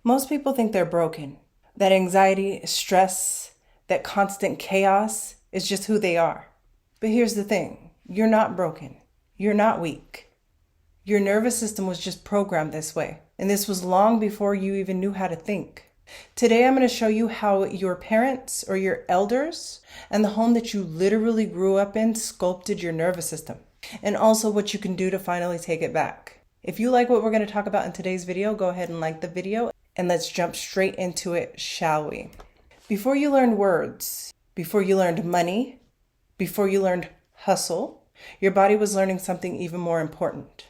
Most people think they're broken, that anxiety, stress, that constant chaos is just who they are. But here's the thing, you're not broken. You're not weak. Your nervous system was just programmed this way. And this was long before you even knew how to think. Today, I'm going to show you how your parents or your elders and the home that you literally grew up in sculpted your nervous system. And also what you can do to finally take it back. If you like what we're going to talk about in today's video, go ahead and like the video and let's jump straight into it, shall we? Before you learned words, before you learned money, before you learned hustle, your body was learning something even more important.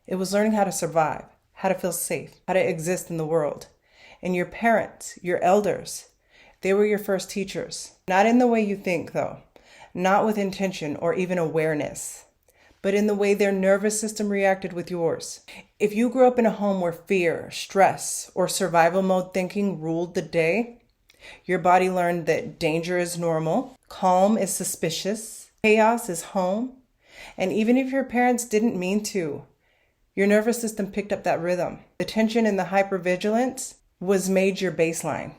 It was learning how to survive, how to feel safe, how to exist in the world. And your parents, your elders, they were your first teachers. Not in the way you think, though. Not with intention or even awareness, but in the way their nervous system reacted with yours. If you grew up in a home where fear, stress, or survival mode thinking ruled the day, your body learned that danger is normal, calm is suspicious, chaos is home, and even if your parents didn't mean to, your nervous system picked up that rhythm. The tension and the hypervigilance was made your baseline.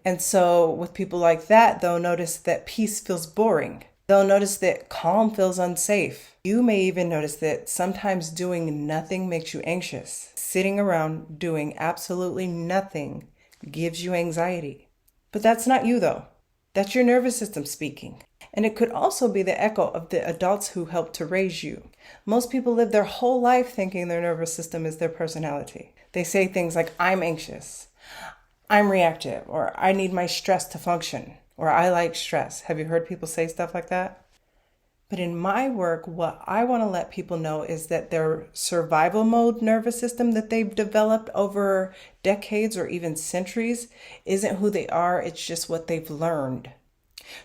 And so with people like that, they'll notice that peace feels boring. They'll notice that calm feels unsafe. You may even notice that sometimes doing nothing makes you anxious. Sitting around doing absolutely nothing gives you anxiety. But that's not you though. That's your nervous system speaking. And it could also be the echo of the adults who helped to raise you. Most people live their whole life thinking their nervous system is their personality. They say things like, I'm anxious, I'm reactive, or I need my stress to function, or I like stress. Have you heard people say stuff like that? But in my work, what I want to let people know is that their survival mode nervous system that they've developed over decades or even centuries isn't who they are, it's just what they've learned.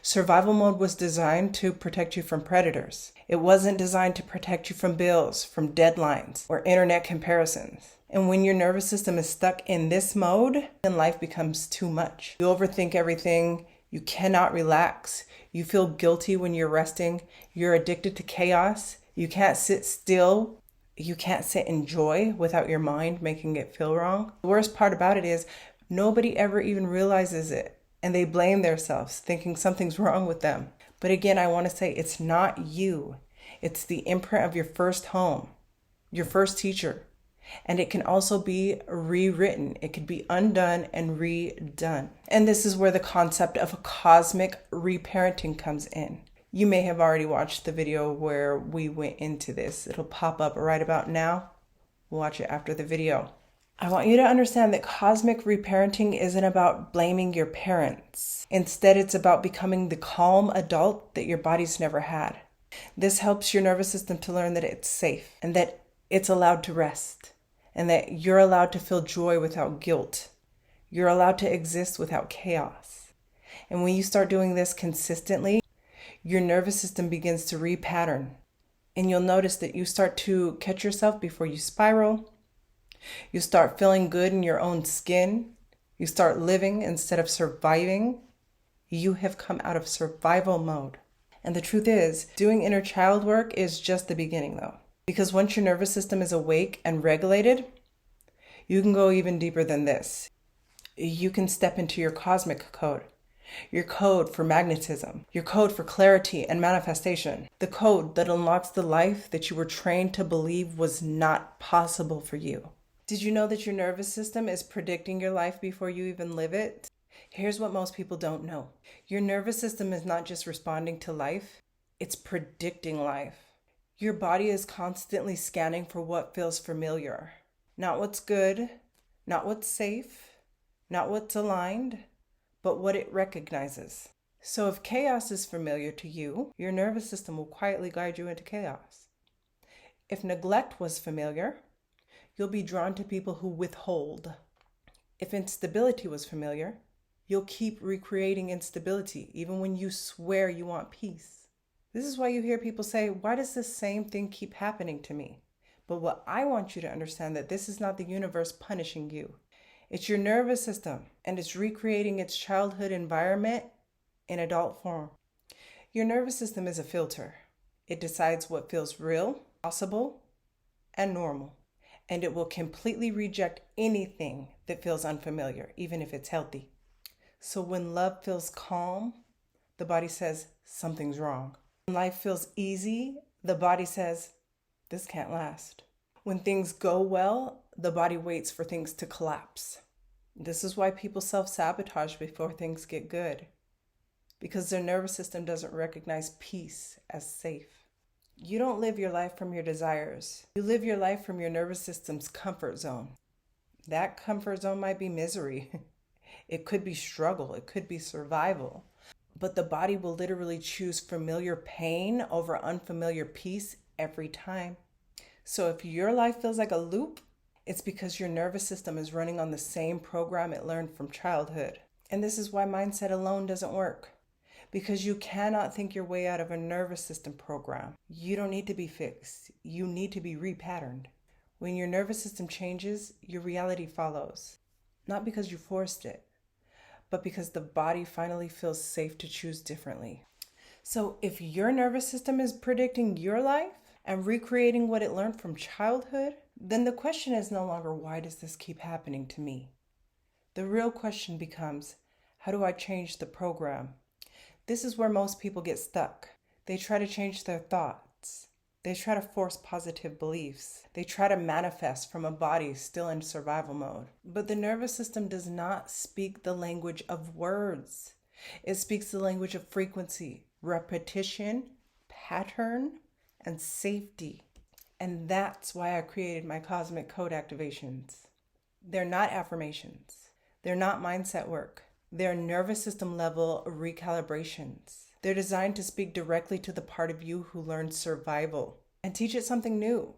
Survival mode was designed to protect you from predators. It wasn't designed to protect you from bills, from deadlines, or internet comparisons. And when your nervous system is stuck in this mode, then life becomes too much. You overthink everything. You cannot relax. You feel guilty when you're resting. You're addicted to chaos. You can't sit still. You can't sit in joy without your mind making it feel wrong. The worst part about it is nobody ever even realizes it. And they blame themselves, thinking something's wrong with them. But again, I want to say it's not you. It's the imprint of your first home, your first teacher. And it can also be rewritten. It could be undone and redone. And this is where the concept of cosmic reparenting comes in. You may have already watched the video where we went into this. It'll pop up right about now. Watch it after the video. I want you to understand that cosmic reparenting isn't about blaming your parents. Instead, it's about becoming the calm adult that your body's never had. This helps your nervous system to learn that it's safe and that it's allowed to rest and that you're allowed to feel joy without guilt. You're allowed to exist without chaos. And when you start doing this consistently, your nervous system begins to repattern. And you'll notice that you start to catch yourself before you spiral. You start feeling good in your own skin. You start living instead of surviving. You have come out of survival mode. And the truth is, doing inner child work is just the beginning though. Because once your nervous system is awake and regulated, you can go even deeper than this. You can step into your cosmic code. Your code for magnetism. Your code for clarity and manifestation. The code that unlocks the life that you were trained to believe was not possible for you. Did you know that your nervous system is predicting your life before you even live it? Here's what most people don't know. Your nervous system is not just responding to life, it's predicting life. Your body is constantly scanning for what feels familiar. Not what's good, not what's safe, not what's aligned, but what it recognizes. So if chaos is familiar to you, your nervous system will quietly guide you into chaos. If neglect was familiar, you'll be drawn to people who withhold. If instability was familiar, you'll keep recreating instability even when you swear you want peace. This is why you hear people say, why does this same thing keep happening to me? But what I want you to understand that this is not the universe punishing you. It's your nervous system, and it's recreating its childhood environment in adult form. Your nervous system is a filter. It decides what feels real, possible, and normal. and it will completely reject anything that feels unfamiliar, even if it's healthy. So when love feels calm, the body says something's wrong. When life feels easy, the body says this can't last. When things go well, the body waits for things to collapse. This is why people self-sabotage before things get good, because their nervous system doesn't recognize peace as safe. You don't live your life from your desires. You live your life from your nervous system's comfort zone. That comfort zone might be misery. It could be struggle. It could be survival. But the body will literally choose familiar pain over unfamiliar peace every time. So if your life feels like a loop, it's because your nervous system is running on the same program it learned from childhood. And this is why mindset alone doesn't work. Because you cannot think your way out of a nervous system program. You don't need to be fixed. You need to be repatterned. When your nervous system changes, your reality follows. Not because you forced it, but because the body finally feels safe to choose differently. So if your nervous system is predicting your life and recreating what it learned from childhood, then the question is no longer, why does this keep happening to me? The real question becomes, how do I change the program? This is where most people get stuck. They try to change their thoughts. They try to force positive beliefs. They try to manifest from a body still in survival mode. But the nervous system does not speak the language of words. It speaks the language of frequency, repetition, pattern, and safety. And that's why I created my Cosmic Code activations. They're not affirmations. They're not mindset work. They're nervous system level recalibrations. They're designed to speak directly to the part of you who learned survival and teach it something new.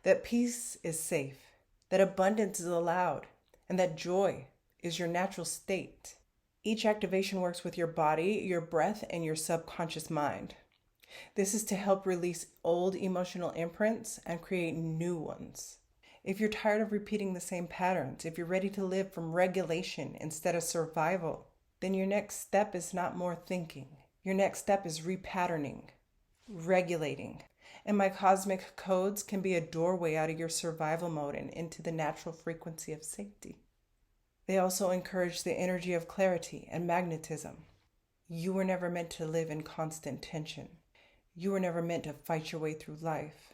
That peace is safe, that abundance is allowed, and that joy is your natural state. Each activation works with your body, your breath, and your subconscious mind. This is to help release old emotional imprints and create new ones. If you're tired of repeating the same patterns, if you're ready to live from regulation instead of survival, then your next step is not more thinking. Your next step is repatterning, regulating. And my cosmic codes can be a doorway out of your survival mode and into the natural frequency of safety. They also encourage the energy of clarity and magnetism. You were never meant to live in constant tension. You were never meant to fight your way through life.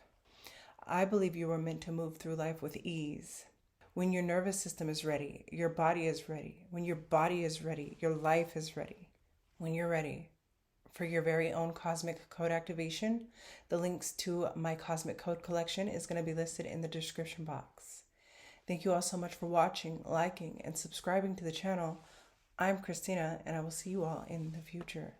I believe you were meant to move through life with ease. When your nervous system is ready, your body is ready. When your body is ready, your life is ready. When you're ready for your very own Cosmic Code activation, the links to my Cosmic Code collection is going to be listed in the description box. Thank you all so much for watching, liking, and subscribing to the channel. I'm Christina, and I will see you all in the future.